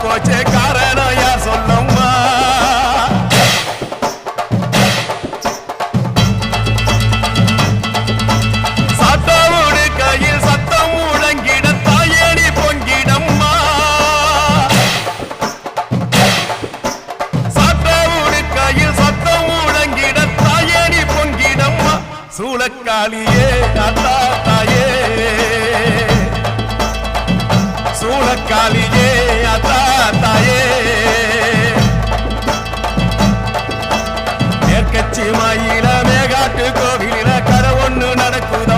போச்சே காரணம் யார் சொல்லம்மா சட்டவோடு கையில் சத்தம் முழங்கிட தாயணி பொங்கிடம்மா சட்டவோடு கையில் சத்தம் முழங்கிட தாயணி பொங்கிடம்மா சூளக்காளியே அத்தா தாயே சூளக்காளியே